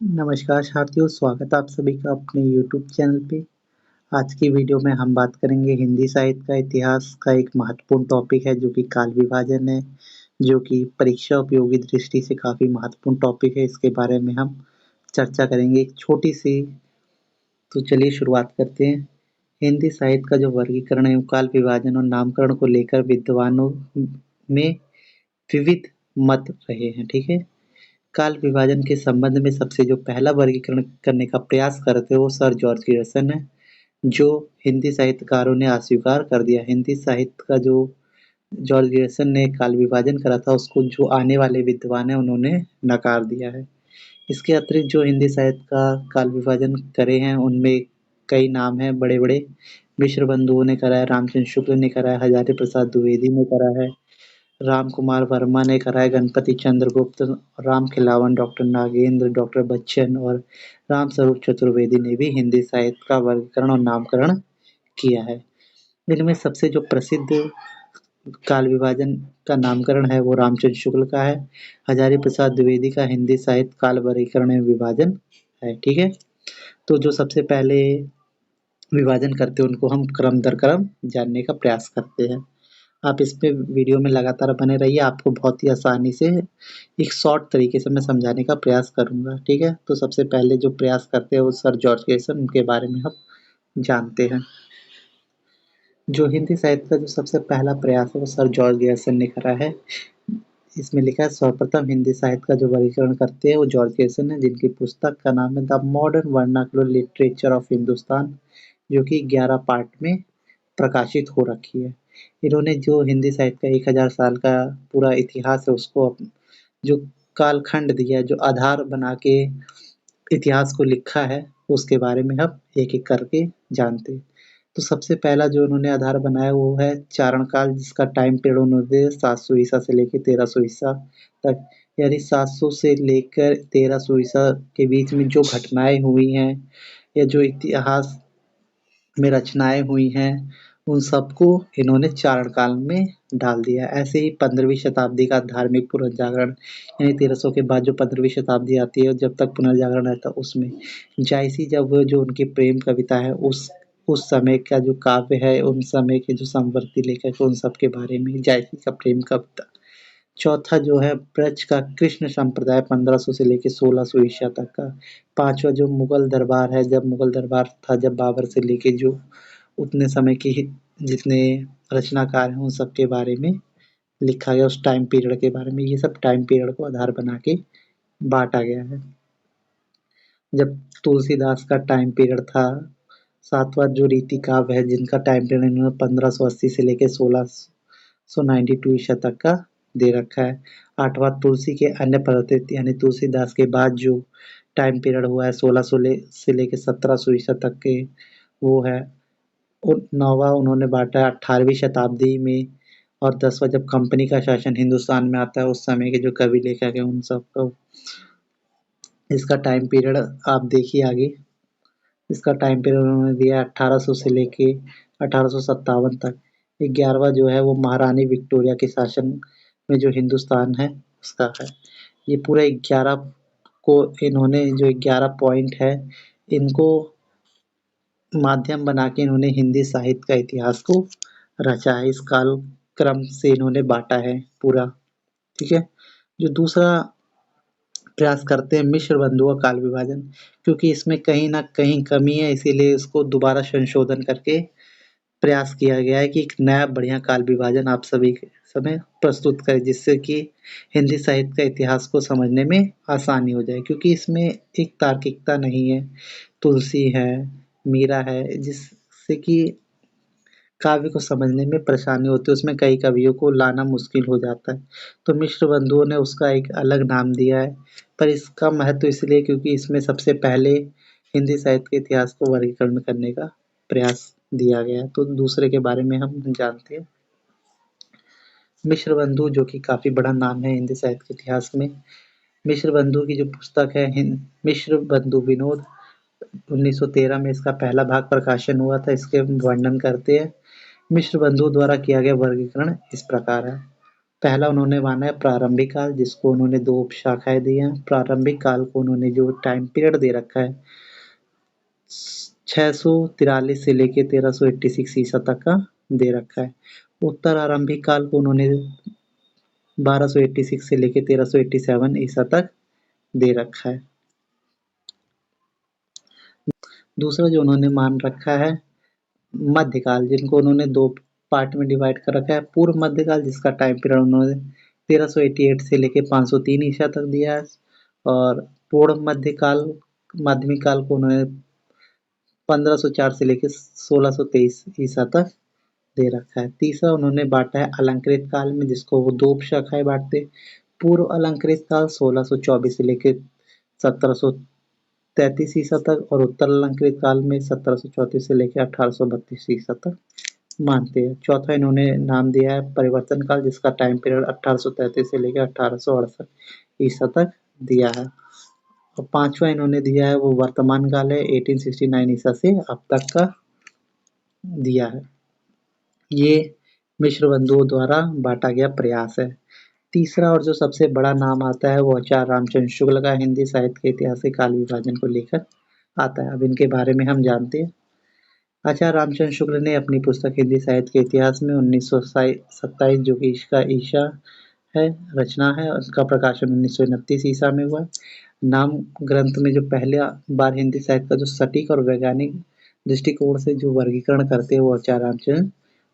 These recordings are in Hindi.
नमस्कार साथियों, स्वागत है आप सभी का अपने यूट्यूब चैनल पे। आज की वीडियो में हम बात करेंगे हिंदी साहित्य का इतिहास का एक महत्वपूर्ण टॉपिक है जो कि काल विभाजन है, जो कि परीक्षा उपयोगी दृष्टि से काफ़ी महत्वपूर्ण टॉपिक है। इसके बारे में हम चर्चा करेंगे एक छोटी-सी। तो चलिए शुरुआत करते हैं। हिंदी साहित्य का जो वर्गीकरण है वो काल विभाजन और नामकरण को लेकर विद्वानों में विविध मत रहे हैं, ठीक है? काल विभाजन के संबंध में सबसे जो पहला वर्गीकरण करने का प्रयास करते हैं वो सर जॉर्ज ग्रियर्सन है, जो हिंदी साहित्यकारों ने अस्वीकार कर दिया। हिंदी साहित्य का जो जॉर्ज ग्रियर्सन ने काल विभाजन करा था उसको जो आने वाले विद्वान हैं उन्होंने नकार दिया है। इसके अतिरिक्त जो हिंदी साहित्य का काल विभाजन करे हैं उनमें कई नाम हैं बड़े-बड़े। मिश्र बंधुओं ने करा है, रामचंद्र शुक्ल ने करा है, हजारी प्रसाद द्विवेदी ने करा है, राम कुमार वर्मा ने करा है, गणपति चंद्र गुप्त, राम खिलावन, डॉक्टर नागेंद्र, डॉक्टर बच्चन और राम स्वरूप चतुर्वेदी ने भी हिंदी साहित्य का वर्गीकरण और नामकरण किया है। इनमें सबसे जो प्रसिद्ध काल विभाजन का नामकरण है वो रामचंद्र शुक्ल का है। हजारी प्रसाद द्विवेदी का हिंदी साहित्य काल वर्गीकरण एवं विभाजन है, ठीक है? तो जो सबसे पहले विभाजन करते हैं उनको हम क्रम दर क्रम जानने का प्रयास करते हैं। आप इस पे वीडियो में लगातार बने रहिए, आपको बहुत ही आसानी से एक शॉर्ट तरीके से मैं समझाने का प्रयास करूँगा, ठीक है? तो सबसे पहले जो प्रयास करते हैं वो सर जॉर्ज ग्रियर्सन, उनके बारे में हम जानते हैं। जो हिंदी साहित्य का जो सबसे पहला प्रयास है वो सर जॉर्ज ग्रियर्सन ने करा है। इसमें लिखा है सर्वप्रथम हिंदी साहित्य का जो वर्गीकरण करते हैं वो जॉर्ज ग्रियर्सन है, जिनकी पुस्तक का नाम है the modern vernacular literature of Hindustan, जो कि 11 पार्ट में प्रकाशित हो रखी है। इन्होंने जो हिंदी साहित्य का 1000 साल का पूरा इतिहास है उसको जो कालखंड दिया है, जो आधार बना के इतिहास को लिखा है, उसके बारे में हम एक-एक करके जानते हैं। तो सबसे पहला जो उन्होंने आधार बनाया वो है चारण काल, जिसका टाइम पीरियड उन्होंने दिया 700 ईसा से लेके 1300 ईसा तक। यानी 700 से लेकर 1300 ईसा के बीच में जो घटनाएँ हुई हैं या जो इतिहास में रचनाएँ हुई हैं, उन सबको इन्होंने चारण काल में डाल दिया। ऐसे ही 15वीं शताब्दी का धार्मिक पुनर्जागरण, यानी 1300 के बाद जो 15वीं शताब्दी आती है, जब तक पुनर्जागरण रहता है उसमें जायसी, जब जो उनकी प्रेम कविता है उस समय का जो काव्य है, उन समय के जो समवर्ती लेखक हैं, उन सब के बारे में जायसी का प्रेम कविता। चौथा जो है ब्रज का कृष्ण संप्रदाय 1500 से लेके 1600 ईसा तक का। पाँचवा जो मुगल दरबार है, जब मुगल दरबार था, जब बाबर से लेके जो उतने समय के जितने रचनाकार हैं उन सब के बारे में लिखा गया, उस टाइम पीरियड के बारे में। ये सब टाइम पीरियड को आधार बना के बाँटा गया है। जब तुलसीदास का टाइम पीरियड था, सातवां जो रीति काव्य है जिनका टाइम पीरियड इन्होंने 1580 से लेके 1692 ईसा तक का दे रखा है। आठवां तुलसी के अन्य प्रवर्तित, यानी तुलसीदास के बाद जो टाइम पीरियड हुआ है 1600 से लेके 1700 ईसा तक के, वो है। और नौवां उन्होंने बाँटा है 18वीं शताब्दी में, और 10वां जब कंपनी का शासन हिंदुस्तान में आता है उस समय के जो कवि लेखक हैं उन सबको। इसका टाइम पीरियड आप देखिए आगे। इसका टाइम पीरियड उन्होंने दिया है 1800 से लेके 1857 तक। 11वां जो है वो महारानी विक्टोरिया के शासन में जो हिंदुस्तान है उसका है। ये पूरा 11 को इन्होंने जो 11 पॉइंट है, इनको माध्यम बना के इन्होंने हिंदी साहित्य का इतिहास को रचा है। इस काल क्रम से इन्होंने बाँटा है पूरा, ठीक है? जो दूसरा प्रयास करते हैं मिश्र बंधुआ काल विभाजन, क्योंकि इसमें कहीं न कहीं कमी है, इसीलिए इसको दोबारा संशोधन करके प्रयास किया गया है कि एक नया बढ़िया काल विभाजन आप सभी के समय प्रस्तुत करें, जिससे कि हिंदी साहित्य का इतिहास को समझने में आसानी हो जाए, क्योंकि इसमें एक तार्किकता नहीं है। तुलसी है, मीरा है, जिससे कि काव्य को समझने में परेशानी होती है, उसमें कई कवियों को लाना मुश्किल हो जाता है। तो मिश्र बंधुओं ने उसका एक अलग नाम दिया है, पर इसका महत्व इसलिए क्योंकि इसमें सबसे पहले हिंदी साहित्य के इतिहास को वर्गीकरण करने का प्रयास दिया गया है। तो दूसरे के बारे में हम जानते हैं। मिश्र बंधु, जो कि काफ़ी बड़ा नाम है हिंदी साहित्य के इतिहास में। मिश्र बंधु की जो पुस्तक है मिश्र बंधु विनोद, 1913 में इसका पहला भाग प्रकाशन हुआ था। इसके वर्णन करते हैं। मिश्र बंधुओं द्वारा किया गया वर्गीकरण इस प्रकार है। पहला उन्होंने माना है प्रारंभिक काल, जिसको उन्होंने 2 उपशाखाएँ दी हैं। प्रारंभिक काल को उन्होंने जो टाइम पीरियड दे रखा है 643 से लेके 1386 ईसा तक का दे रखा है। उत्तर आरंभिक काल को उन्होंने 1286 से लेके 1387 ईसा तक दे रखा है। दूसरा जो उन्होंने मान रखा है मध्यकाल, जिनको उन्होंने 2 पार्ट में डिवाइड कर रखा है। पूर्व मध्यकाल, जिसका टाइम पीरियड उन्होंने 1388 से लेके 503 ईसा तक दिया है, और पूर्व मध्यकाल माध्यमिक काल को उन्होंने 1504 से लेके 1623 ईसा तक दे रखा है। तीसरा उन्होंने बांटा है अलंकृत काल में, जिसको वो 2 उपशाखाएँ बाँटते। पूर्व अलंकृत काल 1624 से लेके 1733 ईसा तक, और उत्तर अलंकृत काल में 1734 से लेके 1832 ईसा तक मानते हैं। चौथा इन्होंने नाम दिया है परिवर्तन काल, जिसका टाइम पीरियड 1833 से लेके 1868 ईसा तक दिया है। और पाँचवा इन्होंने दिया है वो वर्तमान काल है, 1869 ईसा से अब तक का दिया है। ये मिश्र बंधुओं द्वारा बाँटा गया प्रयास है। तीसरा और जो सबसे बड़ा नाम आता है वो आचार्य रामचंद्र शुक्ल का हिंदी साहित्य के इतिहास से काल विभाजन को लेकर आता है। अब इनके बारे में हम जानते हैं। आचार्य रामचंद्र शुक्ल ने अपनी पुस्तक हिंदी साहित्य के इतिहास में 1927, जो कि इसका ईसा है, रचना है, उसका प्रकाशन 1929 ईसा में हुआ। नाम ग्रंथ में जो पहला बार हिंदी साहित्य का जो सटीक और वैज्ञानिक दृष्टिकोण से जो वर्गीकरण करते हैं वो आचार्य रामचंद्र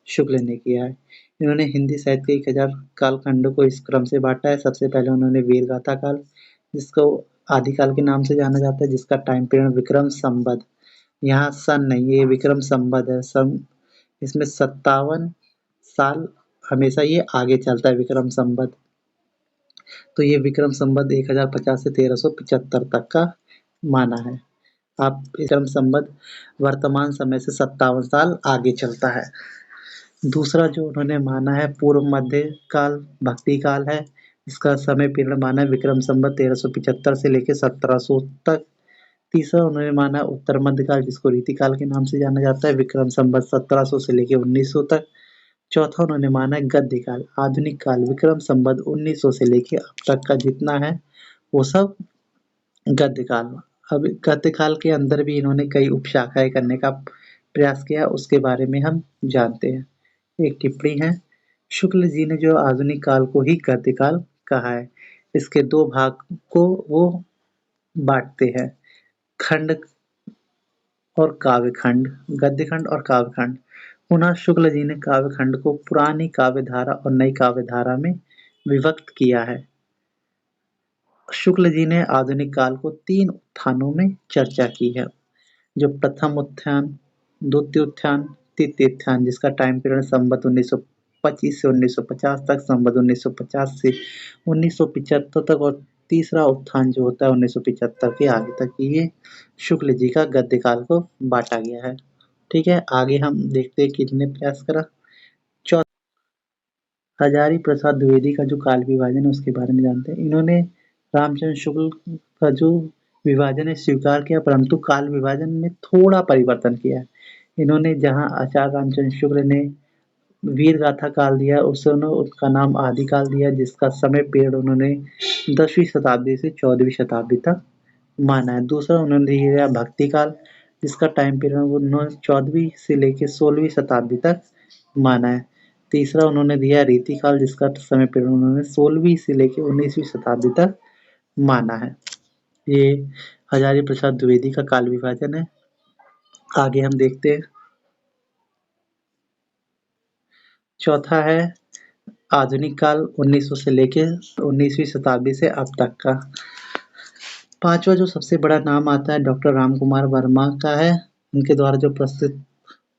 शुक्ल ने किया है। इन्होंने हिंदी साहित्य के 1000 कालखंडों को इस क्रम से बांटा है। सबसे पहले उन्होंने वीरगाथा काल, जिसको आदिकाल के नाम से जाना जाता है, जिसका टाइम पीरियड विक्रम संवत, यहाँ सन नहीं, ये विक्रम संवत है। सन इसमें 57 साल हमेशा ये आगे चलता है विक्रम संवत। तो ये विक्रम संवत 1050 से 1375 तक का माना है। आप विक्रम संवत वर्तमान समय से 57 साल आगे चलता है। दूसरा जो उन्होंने माना है पूर्व मध्य काल, भक्ति काल है। इसका समय पीरियड माना है विक्रम संवत 1375 से लेके 1700 तक। तीसरा उन्होंने माना उत्तर मध्यकाल, जिसको रीति काल के नाम से जाना जाता है, विक्रम संवत 1700 से लेके 1900 तक। चौथा उन्होंने माना है गद्य काल, आधुनिक काल, विक्रम संवत 1900 से लेके अब तक का जितना है वो सब गद्य काल। अब गद्य काल के अंदर भी इन्होंने कई उपशाखाएं करने का प्रयास किया, उसके बारे में हम जानते हैं। एक टिप्पणी है, शुक्ल जी ने जो आधुनिक काल को ही गद्य काल कहा है। इसके 2 भाग को वो बांटते हैं, खंड और काव्य खंड, गद्य खंड और काव्य खंड। पुनः शुक्ल जी ने काव्य खंड को पुरानी काव्य धारा और नई काव्य धारा में विभक्त किया है। शुक्ल जी ने आधुनिक काल को 3 उत्थानों में चर्चा की है, जो प्रथम उत्थान, द्वितीय उत्थान, तृतीय उत्थान, जिसका टाइम पीरियड संवत 1925 से 1950 तक, संवत 1950 से 1975 तक, और तीसरा उत्थान जो होता है 1975 के आगे तक। ये शुक्ल जी का गद्य काल को बांटा गया है। ठीक है, आगे हम देखते हैं किसने प्रयास करा। हजारी प्रसाद द्विवेदी का जो काल विभाजन है उसके बारे में जानते हैं। इन्होंने रामचंद्र शुक्ल का जो विभाजन है स्वीकार किया, परंतु काल विभाजन में थोड़ा परिवर्तन किया है। इन्होंने जहाँ आचार्य रामचंद्र शुक्ल ने वीरगाथा काल दिया, उससे उनका नाम आदिकाल दिया, जिसका समय पीरियड उन्होंने 10वीं शताब्दी से 14वीं शताब्दी तक माना है। दूसरा उन्होंने दिया भक्ति काल, जिसका टाइम पीरियड उन्होंने 14वीं से लेके 16वीं शताब्दी तक माना है। तीसरा उन्होंने दिया रीति काल, जिसका समय पीरियड उन्होंने 16वीं से लेके 19वीं शताब्दी तक माना है। ये हजारी प्रसाद द्विवेदी का काल विभाजन है। आगे हम देखते हैं। चौथा है आधुनिक काल, 1900 से लेके 19वीं शताब्दी से अब तक का। पांचवा जो सबसे बड़ा नाम आता है डॉक्टर रामकुमार वर्मा का है। उनके द्वारा जो प्रस्तुत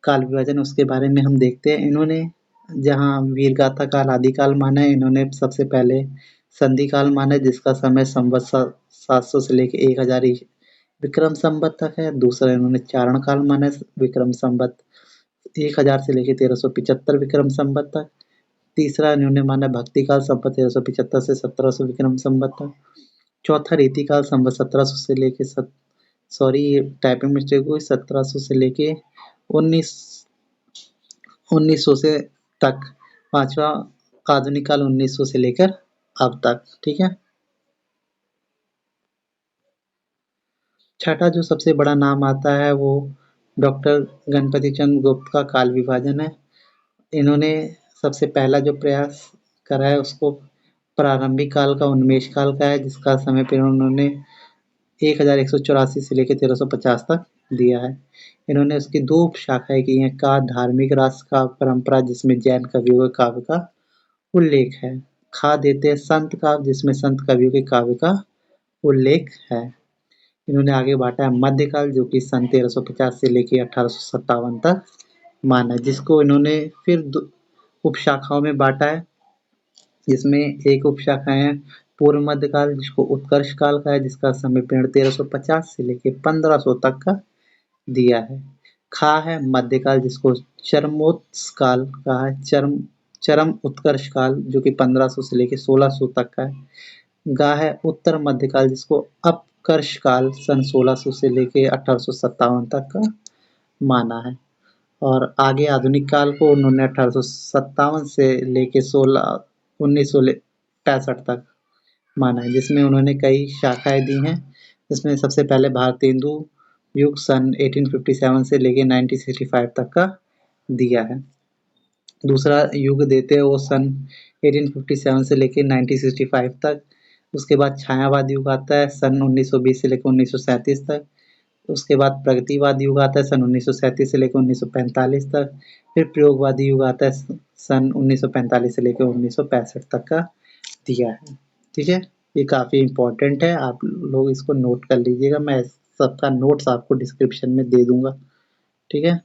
काल विभाजन उसके बारे में हम देखते हैं। इन्होंने जहाँ वीरगाथा काल आदिकाल माना है, इन्होंने सबसे पहले संधि काल माना है, जिसका समय संवत 700 से लेके 1000 विक्रम संवत तक है। दूसरा इन्होंने चारण काल माना है, विक्रम संवत 1000 से लेके 1375 विक्रम संवत तक। तीसरा इन्होंने माना भक्ति काल, संवत 1375 से 1700 विक्रम संवत तक। चौथा रीति काल, संवत 1700 से लेके टाइपिंग मिस्टेक हुई, 1700 से लेके 1900 से तक। पांचवा आधुनिक काल 1900 से लेकर अब तक, ठीक है। छठा जो सबसे बड़ा नाम आता है वो डॉक्टर गणपति चंद्र गुप्त का काल विभाजन है। इन्होंने सबसे पहला जो प्रयास करा है उसको प्रारंभिक काल का उन्मेष काल का है, जिसका समय पर उन्होंने 1184 से लेकर 1350 तक दिया है। इन्होंने उसकी दो शाखाएं की हैं, का धार्मिक राष्ट्र काव्य परंपरा जिसमें जैन कवियों के काव्य का उल्लेख है। खा देते हैं संत काव्य जिसमें संत कवियों के काव्य का उल्लेख है। इन्होंने आगे बांटा है मध्यकाल जो कि सन 1350 से लेकर 1857 तक माना है, जिसको इन्होंने फिर उपशाखाओं में बांटा है, जिसमें एक उपशाखा है पूर्व मध्यकाल जिसको उत्कर्ष काल का है, जिसका समय पीरियड 1350 से लेकर 1500 तक का दिया है। खा है मध्यकाल जिसको चरमोत्कर्ष काल कहा है, चरम उत्कर्ष काल जो कि 1500 से लेकर 1600 तक का है। गा है उत्तर मध्यकाल जिसको अपकर्ष काल सन 1600 से लेकर 1857 तक का माना है। और आगे आधुनिक काल को उन्होंने 1857 से लेके 1965 तक माना है, जिसमें उन्होंने कई शाखाएं दी हैं। जिसमें सबसे पहले भारतेंदु युग सन 1857 से लेके 1965 तक का दिया है। दूसरा युग देते हैं वो सन 1857 से लेके 1965 तक। उसके बाद छायावाद युग आता है सन 1920 से लेकर 1937 तक। उसके बाद प्रगतिवाद युग आता है सन 1937 से लेकर 1945 तक। फिर प्रयोगवादी युग आता है सन 1945 से लेकर 1965 तक का दिया है, ठीक है। ये काफ़ी इम्पोर्टेंट है, आप लोग इसको नोट कर लीजिएगा, मैं सबका नोट्स आपको डिस्क्रिप्शन में दे दूंगा, ठीक है।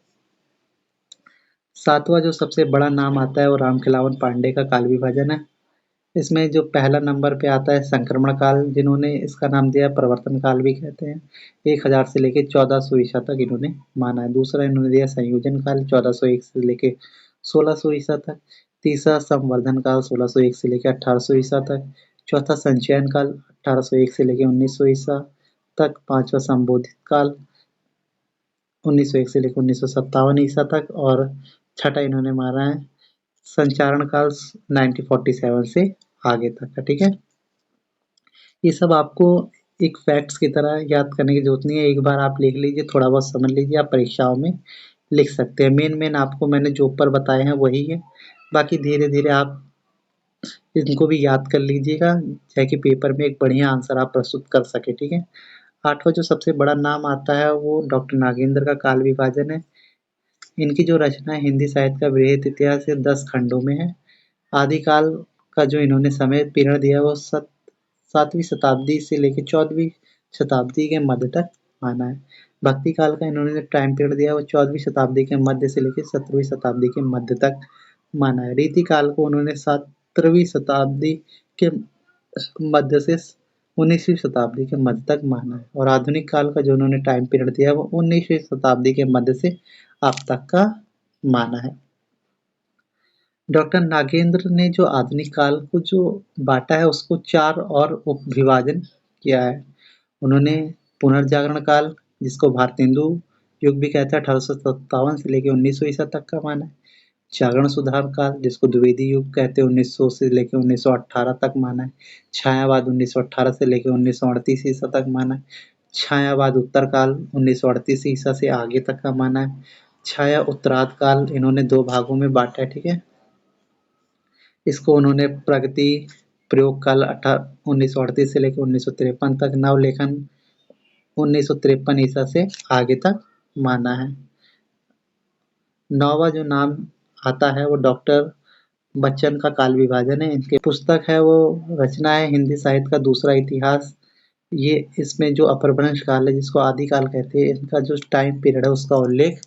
सातवां जो सबसे बड़ा नाम आता है वो रामखेलावन पांडे का काल विभाजन है। इसमें जो पहला नंबर पे आता है संक्रमण काल, जिन्होंने इसका नाम दिया प्रवर्तन काल भी कहते हैं। 1000 से लेके 1400 ईसा तक इन्होंने माना है। दूसरा इन्होंने दिया संयोजन काल 1401 से लेके 1600 ईसा तक। तीसरा संवर्धन काल 1601 से लेके 1800 ईसा तक। चौथा संचयन काल 1801 से लेके 1900 ईसा तक। पांचवा संबोधित काल 1901 से लेकर 1957 ईसा तक। और छठा इन्होंने माना है संचारण काल 1947 से आगे तक का, ठीक है। ये सब आपको एक फैक्ट्स की तरह याद करने की जरूरत नहीं है, एक बार आप लिख लीजिए, थोड़ा बहुत समझ लीजिए, आप परीक्षाओं में लिख सकते हैं। मेन आपको मैंने जो ऊपर बताए हैं वही है, बाकी धीरे धीरे आप इनको भी याद कर लीजिएगा, चाहे कि पेपर में एक बढ़िया आंसर आप प्रस्तुत कर सके, ठीक है। आठवां जो सबसे बड़ा नाम आता है वो डॉक्टर नागेंद्र का काल विभाजन है। इनकी जो रचना है हिंदी साहित्य का वृहत इतिहास है 10 खंडों में है। आदिकाल का जो इन्होंने समय पीरियड दिया वो 7वीं शताब्दी से लेकर 14वीं शताब्दी के मध्य तक माना है। भक्ति काल का इन्होंने टाइम पीरियड दिया वो 14वीं शताब्दी के मध्य से लेकर 17वीं शताब्दी के मध्य तक माना है। रीति काल को उन्होंने 17वीं शताब्दी के मध्य से 19वीं शताब्दी के मध्य तक माना है। और आधुनिक काल का जो उन्होंने टाइम पीरियड दिया वो 19वीं शताब्दी के मध्य से अब तक का माना है। डॉक्टर नागेंद्र ने जो आधुनिक काल को जो बांटा है उसको 4 और उप विभाजन किया है। उन्होंने पुनर्जागरण काल जिसको भारतेंदु युग भी कहते हैं 1857 से लेकर 1900 ईसा तक का माना है। जागरण सुधार काल जिसको द्विवेदी युग कहते हैं 1900 से लेकर 1918 तक माना है। छायावाद 1918 से लेकर 1938 ईसा तक माना है। छायावाद उत्तर काल 1938 ईसा से आगे तक का माना है। छाया उत्तरार्ध काल इन्होंने 2 भागों में बांटा है, ठीक है। इसको उन्होंने प्रगति प्रयोग काल 1938 से लेकर 1953 तक, नवलेखन 1953 ईसा से आगे तक माना है। नौवां जो नाम आता है वो डॉक्टर बच्चन का काल विभाजन है। इनके पुस्तक है वो रचना है हिंदी साहित्य का दूसरा इतिहास। ये इसमें जो अपभ्रंश काल है जिसको आदिकाल कहते हैं, इनका जो टाइम पीरियड है उसका उल्लेख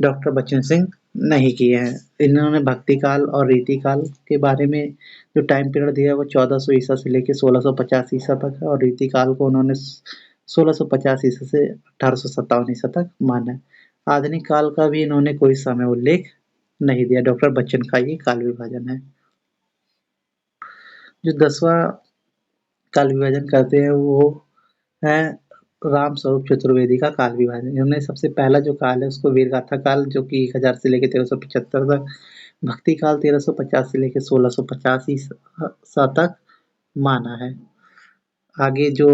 डॉक्टर बच्चन सिंह नहीं किए हैं। इन्होंने भक्ति काल और रीति काल के बारे में जो टाइम पीरियड दिया है वो 1400 ईसा से लेकर 1650 ईसा तक है। और रीति काल को उन्होंने 1650 ईसा से 1857 ईसा तक माना है। आधुनिक काल का भी इन्होंने कोई समय उल्लेख नहीं दिया। डॉक्टर बच्चन का ये काल विभाजन है। जो 10वां काल विभाजन करते हैं वो है राम स्वरूप चतुर्वेदी का काल विभाजन। इन्होंने सबसे पहला जो काल है उसको वीरगाथा काल जो कि 1000 से लेकर 1375 तक भक्ति काल 1350 से लेकर 1650 ईसा तक माना है। आगे जो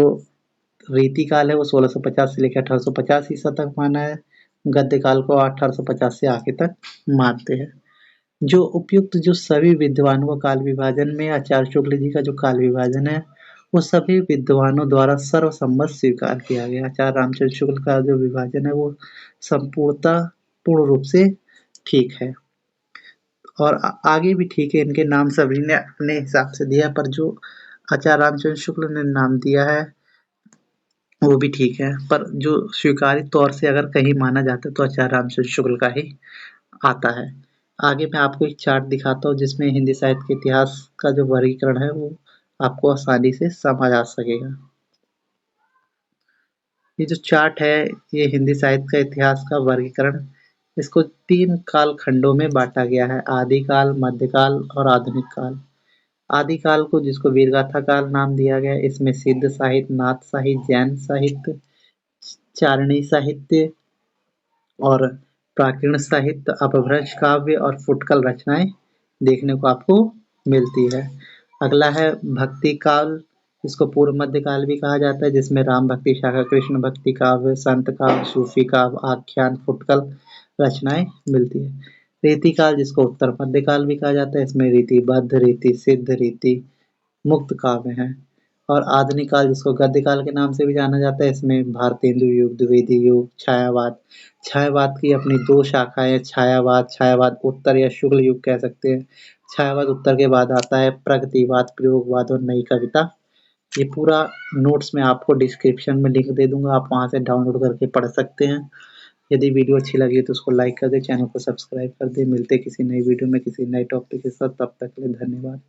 रीति काल है वो 1650 से लेकर 1850 ईसा तक माना है। गद्य काल को 1850 से आगे तक मानते हैं। जो उपयुक्त जो सभी विद्वानों का काल विभाजन में आचार्य शुक्ल जी का जो काल विभाजन है वो सभी विद्वानों द्वारा सर्वसम्मत स्वीकार किया गया। आचार्य रामचंद्र शुक्ल का जो विभाजन है वो संपूर्णतः पूर्ण रूप से ठीक है और आगे भी ठीक है। इनके नाम सभी ने अपने हिसाब से दिया, पर जो आचार्य रामचंद्र शुक्ल ने नाम दिया है वो भी ठीक है, पर जो स्वीकार्य तौर से अगर कहीं माना जाता है तो आचार्य रामचंद्र शुक्ल का ही आता है। आगे मैं आपको एक चार्ट दिखाता हूँ जिसमें हिंदी साहित्य के इतिहास का जो वर्गीकरण है वो आपको आसानी से समझ आ सकेगा। ये जो चार्ट है ये हिंदी साहित्य का इतिहास का वर्गीकरण, इसको 3 काल खंडों में बांटा गया है: आदिकाल, मध्यकाल और आधुनिक काल। आदिकाल को जिसको वीरगाथा काल नाम दिया गया, इसमें सिद्ध साहित्य, नाथ साहित्य, जैन साहित्य, चारणी साहित्य और प्राकीर्ण साहित्य, अपभ्रंश काव्य और फुटकल रचनाएं देखने को आपको मिलती है। अगला है भक्ति काल, इसको पूर्व मध्य काल भी कहा जाता है, जिसमें राम भक्ति शाखा, कृष्ण भक्ति काव्य, संत काव्य, सूफी काव्य, आख्यान, फुटकल रचनाएं मिलती है। रीति काल जिसको उत्तर मध्य काल भी कहा जाता है, इसमें रीतिबद्ध, रीति सिद्ध, रीति मुक्त काव्य हैं। और आधुनिक काल जिसको गद्य काल के नाम से भी जाना जाता है, इसमें भारतेंदु युग, द्विवेदी युग, छायावाद। छायावाद की अपनी 2 शाखाएं, छायावाद, छायावाद उत्तर या शुक्ल युग कह सकते हैं। छायावाद उत्तर के बाद आता है प्रगतिवाद, प्रयोगवाद और नई कविता। ये पूरा नोट्स में आपको डिस्क्रिप्शन में लिंक दे दूंगा, आप वहां से डाउनलोड करके पढ़ सकते हैं। यदि वीडियो अच्छी लगी तो उसको लाइक कर दें, चैनल को सब्सक्राइब कर दें। मिलते किसी नई वीडियो में किसी नए टॉपिक के साथ, तब तक के लिए धन्यवाद।